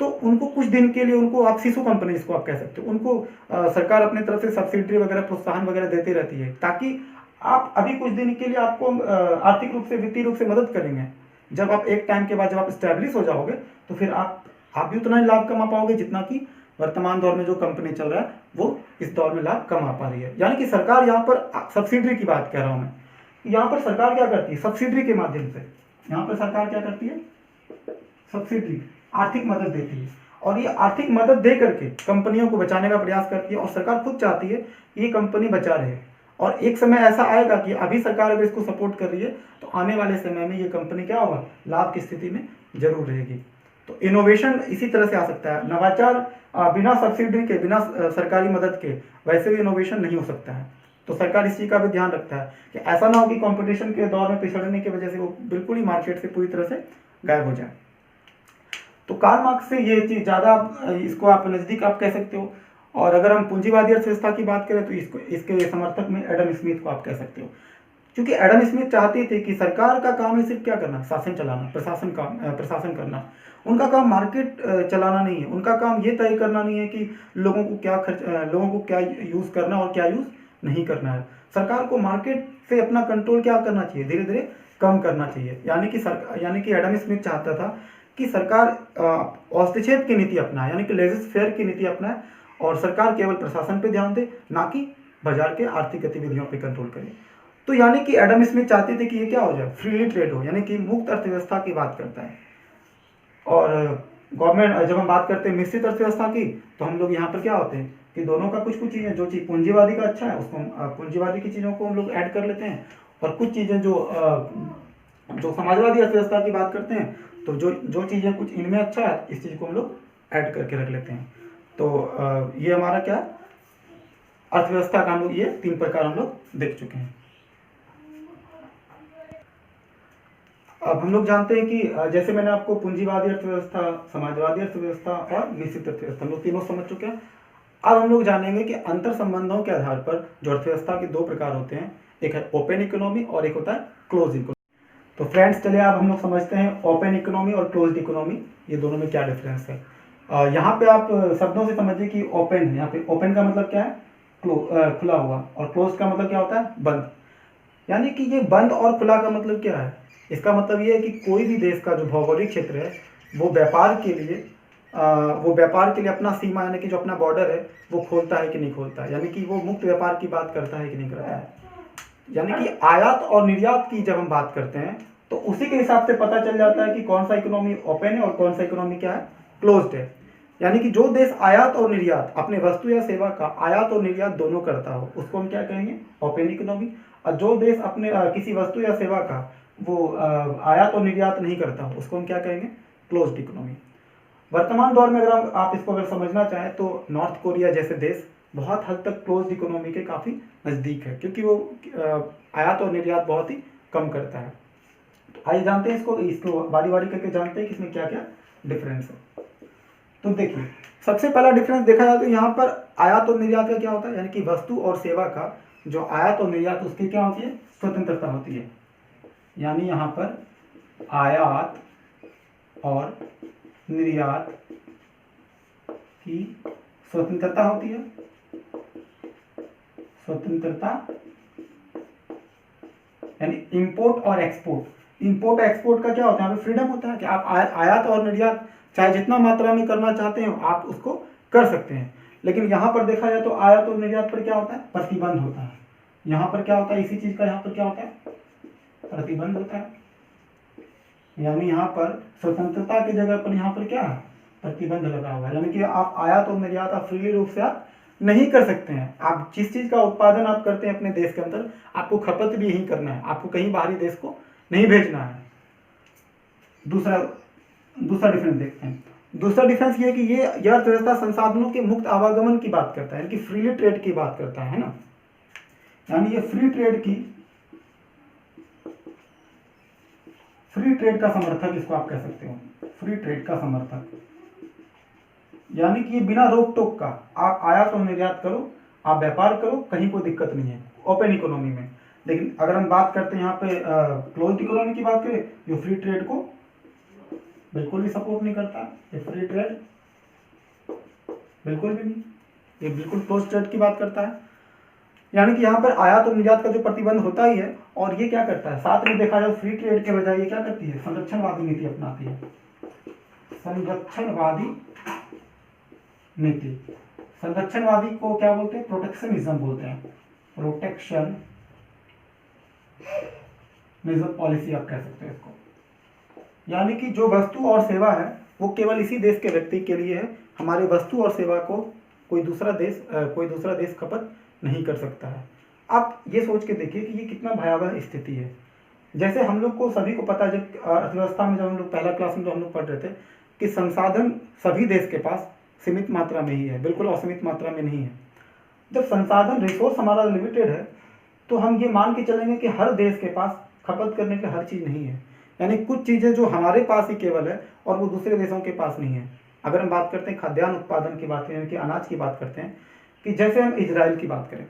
तो उनको कुछ दिन के लिए उनको आप शिशु कंपनी जिसको आप कह सकते हो, उनको सरकार अपने तरफ से सब्सिडी वगैरह प्रोत्साहन वगैरह देती रहती है, ताकि आप अभी कुछ दिन के लिए आपको आर्थिक रूप से वित्तीय रूप से मदद करेंगे। जब आप एक टाइम के बाद जब आप स्टैब्लिश हो जाओगे तो फिर आप भी उतना ही लाभ कमा पाओगे जितना कि वर्तमान दौर में जो कंपनी चल रहा है वो इस दौर में लाभ कमा पा रही है। यानी कि सरकार यहाँ पर सब्सिडी की बात कह रहा हूँ मैं, यहाँ पर सरकार क्या करती है? सब्सिडी के माध्यम से यहाँ पर सरकार क्या करती है? सब्सिडी, आर्थिक मदद देती है, और ये आर्थिक मदद दे करके कंपनियों को बचाने का प्रयास करती है। और सरकार खुद चाहती है ये कंपनी बचा रहे, और एक समय ऐसा आएगा कि अभी सरकार अगर इसको सपोर्ट कर रही है तो आने वाले समय में ये कंपनी क्या होगा? लाभ की स्थिति में जरूर रहेगी। तो इनोवेशन इसी तरह से आ सकता है। नवाचार बिना सब्सिडी के, बिना सरकारी मदद के वैसे भी इनोवेशन नहीं हो सकता है। तो सरकार इस चीज़ का भी ध्यान रखता है कि ऐसा ना हो कि कंपटीशन के दौर में पिछड़ने की वजह से वो बिल्कुल ही मार्केट से पूरी तरह से गायब हो जाए। तो कार्ल मार्क्स से ये चीज़ ज़्यादा, इसको आप नज़दीक आप कह सकते हो। और अगर हम पूंजीवादी अर्थव्यवस्था की बात करें तो इसके समर्थक में एडम स्मिथ को आप कह सकते हो। क्योंकि एडम स्मिथ चाहते थे कि सरकार का काम है सिर्फ क्या करना, शासन चलाना, प्रशासन करना। उनका काम मार्केट चलाना नहीं है, उनका काम ये तय करना नहीं है कि लोगों को क्या यूज़ करना और क्या यूज़ नहीं करना है। सरकार को मार्केट से अपना कंट्रोल क्या करना चाहिए, धीरे धीरे कम करना चाहिए। यानी कि एडम स्मिथ चाहता था कि सरकार हस्तक्षेप की नीति अपनाए, यानी कि लेजिस फेयर की नीति अपनाए, और सरकार केवल प्रशासन पे ध्यान दे, ना कि बाजार के आर्थिक गतिविधियों पे कंट्रोल करे। तो यानी कि एडम स्मिथ चाहते थे कि ये क्या हो जाए, फ्रीली ट्रेड हो, यानी कि मुक्त अर्थव्यवस्था की बात करता है। और गवर्नमेंट, जब हम बात करते हैं मिश्रित अर्थव्यवस्था की, तो हम लोग यहाँ पर क्या होते हैं कि दोनों का कुछ चीज़ें, जो चीज़ पूंजीवादी का अच्छा है उसको पूंजीवादी की चीज़ों को हम लोग ऐड कर लेते हैं, और कुछ चीज़ें जो समाजवादी अर्थव्यवस्था की बात करते हैं, तो जो चीज़ें कुछ इनमें अच्छा है, इस चीज़ को हम लोग ऐड करके रख लेते हैं। तो ये हमारा क्या, अर्थव्यवस्था का हम लोग ये 3 प्रकार हम लोग देख चुके हैं। अब हम लोग जानते हैं कि जैसे मैंने आपको पूंजीवादी अर्थव्यवस्था, समाजवादी अर्थव्यवस्था और मिश्रित अर्थव्यवस्था, हम लोग तीनों समझ चुके हैं। अब हम लोग जानेंगे कि अंतर संबंधों के आधार पर जो अर्थव्यवस्था के 2 प्रकार होते हैं, एक है ओपन इकोनॉमी और एक होता है क्लोज इकोनॉमी। तो फ्रेंड्स, चलिए अब हम लोग समझते हैं ओपन इकोनॉमी और क्लोज इकोनॉमी, ये दोनों में क्या डिफरेंस है। यहाँ पे आप शब्दों से समझिए कि ओपन है, यहाँ पे ओपन का मतलब क्या है, खुला हुआ, और क्लोज का मतलब क्या होता है, बंद। यानी कि ये बंद और खुला का मतलब क्या है, इसका मतलब ये है कि कोई भी देश का जो भौगोलिक क्षेत्र है वो व्यापार के लिए अपना सीमा, यानी कि जो अपना बॉर्डर है वो खोलता है कि नहीं खोलता है, यानी कि वो मुक्त व्यापार की बात करता है कि नहीं करता है। यानी कि आयात और निर्यात की जब हम बात करते हैं तो उसी के हिसाब से पता चल जाता है कि कौन सा इकोनॉमी ओपन है और कौन सा इकोनॉमी क्या है, क्लोज्ड है। यानी कि जो देश आयात और निर्यात, अपने वस्तु या सेवा का आयात और निर्यात दोनों करता हो, उसको हम क्या कहेंगे, ओपन इकोनॉमी। और जो देश अपने किसी वस्तु या सेवा का वो आयात और निर्यात नहीं करता हो, उसको हम क्या कहेंगे, क्लोज्ड इकोनॉमी। वर्तमान दौर में आप इसको अगर समझना चाहें तो नॉर्थ कोरिया जैसे देश बहुत हद तक क्लोज्ड इकोनॉमी के काफ़ी नज़दीक है, क्योंकि वो आयात और निर्यात बहुत ही कम करता है। तो आइए जानते हैं इसको बारी बारी करके जानते हैं कि इसमें क्या क्या डिफरेंस है। तो देखिए, सबसे पहला डिफरेंस देखा जाए तो यहाँ पर आयात और निर्यात का क्या होता है, यानी कि वस्तु और सेवा का जो आयात और निर्यात, उसकी क्या होती है, स्वतंत्रता होती है। यानी यहाँ पर आयात और निर्यात की स्वतंत्रता होती है। स्वतंत्रता यानी इंपोर्ट और एक्सपोर्ट। इंपोर्ट और एक्सपोर्ट का क्या होता है, फ्रीडम होता है कि आप आयात और निर्यात चाहे जितना मात्रा में करना चाहते हैं आप उसको कर सकते हैं। लेकिन यहाँ पर देखा जाए तो आयात और निर्यात पर क्या होता है, प्रतिबंध होता है। यहाँ पर क्या होता है, इसी चीज का यहाँ पर क्या होता है, प्रतिबंध होता है। यानी यहाँ पर स्वतंत्रता की जगह पर यहाँ पर क्या है, प्रतिबंध लगा हुआ है। यानी कि आप आयात और निर्यात आप फ्रीली रूप से आप नहीं कर सकते हैं। आप जिस चीज का उत्पादन आप करते हैं अपने देश के अंदर, आपको खपत भी यही करना है, आपको कहीं बाहरी देश को नहीं भेजना है। दूसरा डिफरेंस देखते हैं। दूसरा डिफरेंस ये है कि ये अर्थव्यवस्था संसाधनों के मुक्त आवागमन की बात करता है, यानी कि फ्रीली ट्रेड की बात करता है ना। यानी ये फ्री ट्रेड का समर्थक इसको आप कह सकते हो, फ्री ट्रेड का समर्थक। यानी कि बिना रोक टोक का आप आयात और निर्यात करो, आप व्यापार करो, कहीं कोई दिक्कत नहीं है ओपन इकोनॉमी में। लेकिन अगर हम बात करते हैं यहाँ पे क्लोज्ड इकोनॉमी की बात करें, जो फ्री ट्रेड को बिल्कुल भी सपोर्ट नहीं करता। ये फ्री ट्रेड बिल्कुल भी नहीं, ये बिल्कुल क्लोज्ड ट्रेड की बात करता है। यानी कि यहाँ पर आयात और निर्यात का जो प्रतिबंध होता ही है, और ये क्या करता है, साथ में देखा जाए फ्री ट्रेड के बजाय ये क्या करती है, संरक्षणवादी नीति अपनाती है। संरक्षणवादी नीति, संरक्षणवादी को क्या बोलते हैं, प्रोटेक्शनिज्म बोलते हैं। प्रोटेक्शनिज्म पॉलिसी आप कह सकते हैं इसको। यानी कि जो वस्तु और सेवा है वो केवल इसी देश के व्यक्ति के लिए है, हमारे वस्तु और सेवा को कोई दूसरा देश खपत नहीं कर सकता है। आप ये सोच के देखिए कि ये कितना भयावह स्थिति है। जैसे हम लोग को सभी को पता है, जब अर्थव्यवस्था में जब हम लोग पहला क्लास में जो हम लोग पढ़ रहे थे कि संसाधन सभी देश के पास सीमित मात्रा में ही है, बिल्कुल असीमित मात्रा में नहीं है। जब संसाधन रिसोर्स हमारा लिमिटेड है तो हम ये मान के चलेंगे कि हर देश के पास खपत करने के हर चीज़ नहीं है। यानी कुछ चीज़ें जो हमारे पास ही केवल है और वो दूसरे देशों के पास नहीं है। अगर हम बात करते हैं खाद्यान्न उत्पादन की बात करें, कि अनाज की बात करते हैं, कि जैसे हम इजराइल की बात करें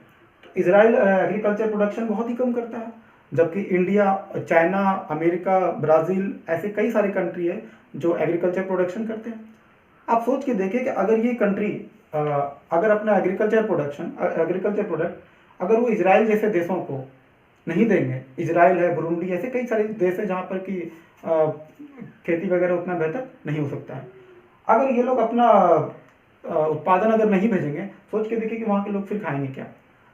तो इजराइल एग्रीकल्चर प्रोडक्शन बहुत ही कम करता है, जबकि इंडिया, चाइना, अमेरिका, ब्राज़ील ऐसे कई सारे कंट्री है जो एग्रीकल्चर प्रोडक्शन करते हैं। आप सोच के देखिए कि अगर ये कंट्री अगर अपना एग्रीकल्चर प्रोडक्ट अगर वो इजराइल जैसे देशों को नहीं देंगे, इजराइल है, बुरुंडी, ऐसे कई सारे देश है जहाँ पर कि खेती वगैरह उतना बेहतर नहीं हो सकता है। अगर ये लोग अपना उत्पादन अगर नहीं भेजेंगे, सोच के देखिए कि वहाँ के लोग फिर खाएंगे क्या।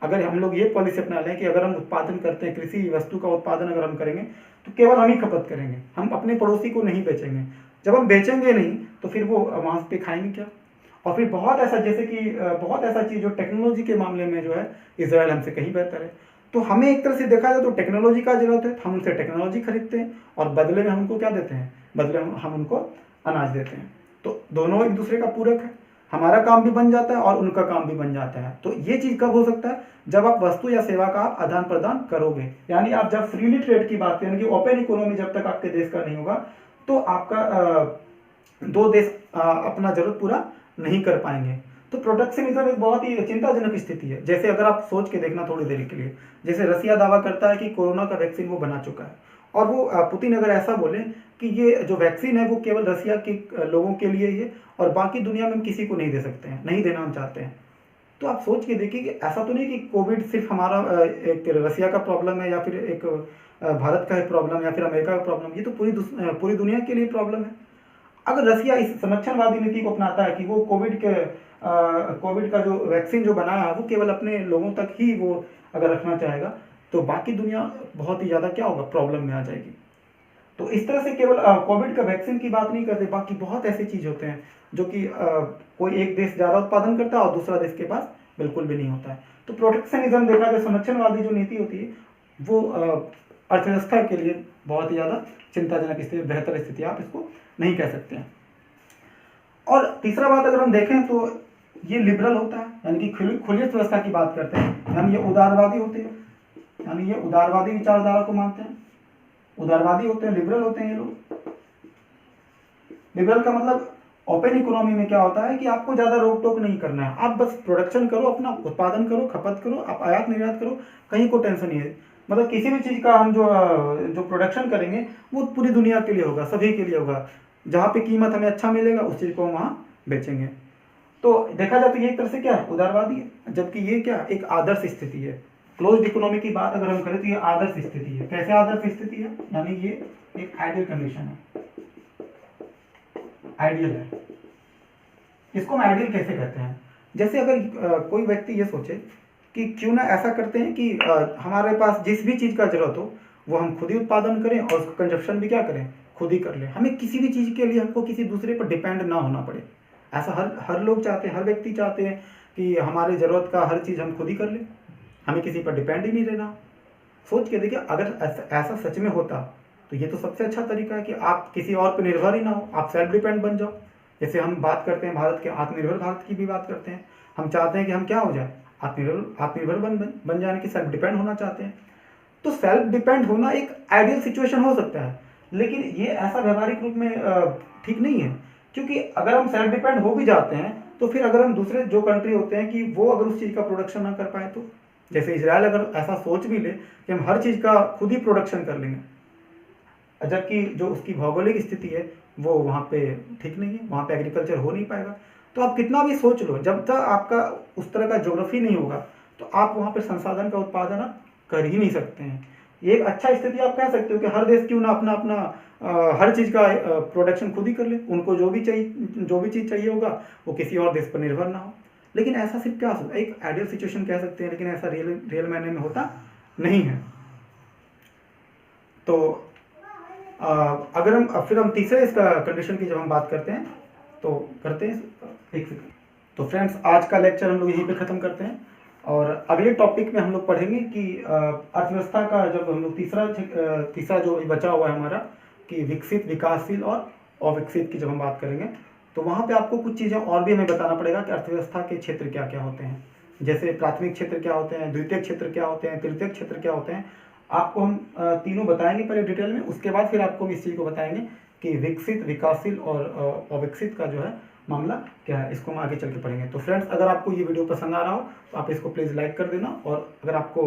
अगर हम लोग ये पॉलिसी अपना लें कि अगर हम उत्पादन करते हैं, कृषि वस्तु का उत्पादन अगर हम करेंगे तो केवल हम ही खपत करेंगे, हम अपने पड़ोसी को नहीं बेचेंगे। जब हम बेचेंगे नहीं तो फिर वो वहाँ पे खाएंगे क्या। और फिर बहुत ऐसा, जैसे कि बहुत ऐसा चीज़ जो टेक्नोलॉजी के मामले में जो है इसराइल हमसे कहीं बेहतर है। तो हमें एक तरह से देखा जाए तो टेक्नोलॉजी का जरूरत है, हम उनसे टेक्नोलॉजी खरीदते हैं और बदले में हम उनको क्या देते हैं, बदले में हम उनको अनाज देते हैं। तो दोनों एक दूसरे का पूरक है, हमारा काम भी बन जाता है और उनका काम भी बन जाता है। तो ये चीज़ कब हो सकता है, जब आप वस्तु या सेवा का आप आदान प्रदान करोगे, यानी आप जब फ्रीली ट्रेड की बात करें कि ओपन इकोनॉमी जब तक आपके देश का नहीं होगा तो आपका दो देश अपना जरूरत पूरा नहीं कर पाएंगे। तो प्रोटेक्शनिज्म एक बहुत ही चिंताजनक स्थिति है। जैसे अगर आप सोच के देखना थोड़ी देर के लिए, जैसे रसिया दावा करता है कि कोरोना का वैक्सीन वो बना चुका है, और वो पुतिन अगर ऐसा बोले कि ये जो वैक्सीन है वो केवल रसिया के लोगों के लिए ही है और बाकी दुनिया में हम किसी को नहीं दे सकते हैं, नहीं देना हम चाहते हैं। तो आप सोच के देखिए कि ऐसा तो नहीं कि कोविड सिर्फ हमारा एक रसिया का प्रॉब्लम है या फिर एक भारत का प्रॉब्लम या फिर अमेरिका का प्रॉब्लम, ये तो पूरी दुनिया के लिए प्रॉब्लम है। अगर रसिया इस संरक्षणवादी नीति को अपनाता है कि वो कोविड का जो वैक्सीन जो बनाया है वो केवल अपने लोगों तक ही वो अगर रखना चाहेगा, तो बाकी दुनिया बहुत ही ज़्यादा क्या होगा, प्रॉब्लम में आ जाएगी। तो इस तरह से केवल कोविड का वैक्सीन की बात नहीं करते, बाकी बहुत ऐसी चीज़ होते हैं जो कि कोई एक देश ज़्यादा उत्पादन करता है और दूसरा देश के पास बिल्कुल भी नहीं होता है। तो प्रोटेक्शनिज्म देखा जाए, संरक्षणवादी जो नीति होती है वो अर्थव्यवस्था के लिए बहुत ही ज़्यादा चिंताजनक स्थिति, बेहतर स्थिति आप इसको नहीं कह सकते हैं। और तीसरा बात अगर हम देखें तो ये लिबरल होता है, यानी कि खुली व्यवस्था की बात करते हैं, यानी ये उदारवादी होते हैं, यानी ये उदारवादी विचारधारा को मानते हैं, उदारवादी होते हैं, लिबरल होते हैं ये लोग। लिबरल का मतलब ओपन इकोनॉमी में क्या होता है कि आपको ज़्यादा रोक टोक नहीं करना है, आप बस प्रोडक्शन करो, अपना उत्पादन करो, खपत करो, आप आयात निर्यात करो, कहीं को टेंशन नहीं है। मतलब किसी भी चीज़ का हम जो प्रोडक्शन करेंगे वो पूरी दुनिया के लिए होगा, सभी के लिए होगा, जहाँ पे कीमत हमें अच्छा मिलेगा उस चीज़ को हम वहाँ बेचेंगे। तो देखा जाए तो ये एक तरह से क्या है, उदारवादी है, जबकि ये क्या, एक आदर्श स्थिति है। क्लोज्ड इकोनॉमी की बात अगर हम करें तो ये आदर्श स्थिति है। कैसे आदर्श स्थिति है, यानी ये एक आइडियल कंडीशन है, आइडियल है। इसको हम आइडियल कैसे कहते हैं, जैसे अगर कोई व्यक्ति ये सोचे कि क्यों ना ऐसा करते हैं कि हमारे पास जिस भी चीज़ का जरूरत हो वो हम खुद ही उत्पादन करें और उसका कंजप्शन भी क्या करें, खुद ही कर लें। हमें किसी भी चीज़ के लिए हमको किसी दूसरे पर डिपेंड ना होना पड़े। ऐसा हर लोग चाहते हैं, हर व्यक्ति चाहते हैं कि हमारे ज़रूरत का हर चीज़ हम खुद ही कर लें, हमें किसी पर डिपेंड ही नहीं रहना। सोच के देखिए, अगर ऐसा सच में होता तो ये तो सबसे अच्छा तरीका है कि आप किसी और पर निर्भर ही ना हो, आप सेल्फ डिपेंड बन जाओ। जैसे हम बात करते हैं भारत के आत्मनिर्भर भारत की भी बात करते हैं, हम चाहते हैं कि हम क्या हो जाए, आत्मनिर्भर बन जाने की, सेल्फ डिपेंड होना चाहते हैं। तो सेल्फ डिपेंड होना एक आइडियल सिचुएशन हो सकता है, लेकिन ये ऐसा व्यवहारिक रूप में ठीक नहीं है। क्योंकि अगर हम सेल्फ डिपेंड हो भी जाते हैं तो फिर अगर हम दूसरे जो कंट्री होते हैं कि वो अगर उस चीज़ का प्रोडक्शन ना कर पाए, तो जैसे इजराइल अगर ऐसा सोच भी ले कि हम हर चीज़ का खुद ही प्रोडक्शन कर लेंगे, जबकि जो उसकी भौगोलिक स्थिति है वो वहाँ पे ठीक नहीं है, वहाँ पे एग्रीकल्चर हो नहीं पाएगा। तो आप कितना भी सोच लो, जब तक आपका उस तरह का ज्योग्राफी नहीं होगा तो आप वहाँ पे संसाधन का उत्पादन आप कर ही नहीं सकते हैं। ये एक अच्छा स्थिति आप कह सकते हो कि हर देश क्यों ना अपना हर चीज़ का प्रोडक्शन खुद ही कर ले, उनको जो भी चीज़ चाहिए होगा वो किसी और देश पर निर्भर ना हो। लेकिन ऐसा सिर्फ क्या होता है, एक आइडियल सिचुएशन कह सकते हैं, लेकिन ऐसा रियल मायने में होता नहीं है। तो अगर फिर हम तीसरे इसका कंडीशन की जब हम बात करते हैं तो करते हैं एक सेकंड। तो फ्रेंड्स, आज का लेक्चर हम लोग यहीं पे ख़त्म करते हैं और अगले टॉपिक में हम लोग पढ़ेंगे कि अर्थव्यवस्था का जब हम लोग तीसरा जो बचा हुआ है हमारा कि विकसित, विकासशील और अविकसित की जब हम बात करेंगे तो वहाँ पे आपको कुछ चीज़ें और भी हमें बताना पड़ेगा कि अर्थव्यवस्था के क्षेत्र क्या क्या होते हैं। जैसे प्राथमिक क्षेत्र क्या होते हैं, द्वितीयक क्षेत्र क्या होते हैं, तृतीयक क्षेत्र क्या होते हैं, आपको हम तीनों बताएंगे पहले डिटेल में, उसके बाद फिर आपको इस चीज़ को बताएंगे कि विकसित, विकासशील और अविकसित का जो है मामला क्या है, इसको हम आगे चल के पढ़ेंगे। तो फ्रेंड्स, अगर आपको ये वीडियो पसंद आ रहा हो तो आप इसको प्लीज़ लाइक कर देना, और अगर आपको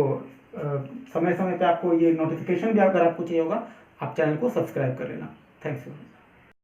समय समय पे आपको ये नोटिफिकेशन भी अगर आपको चाहिए होगा, आप चैनल को सब्सक्राइब कर लेना। Thanks you.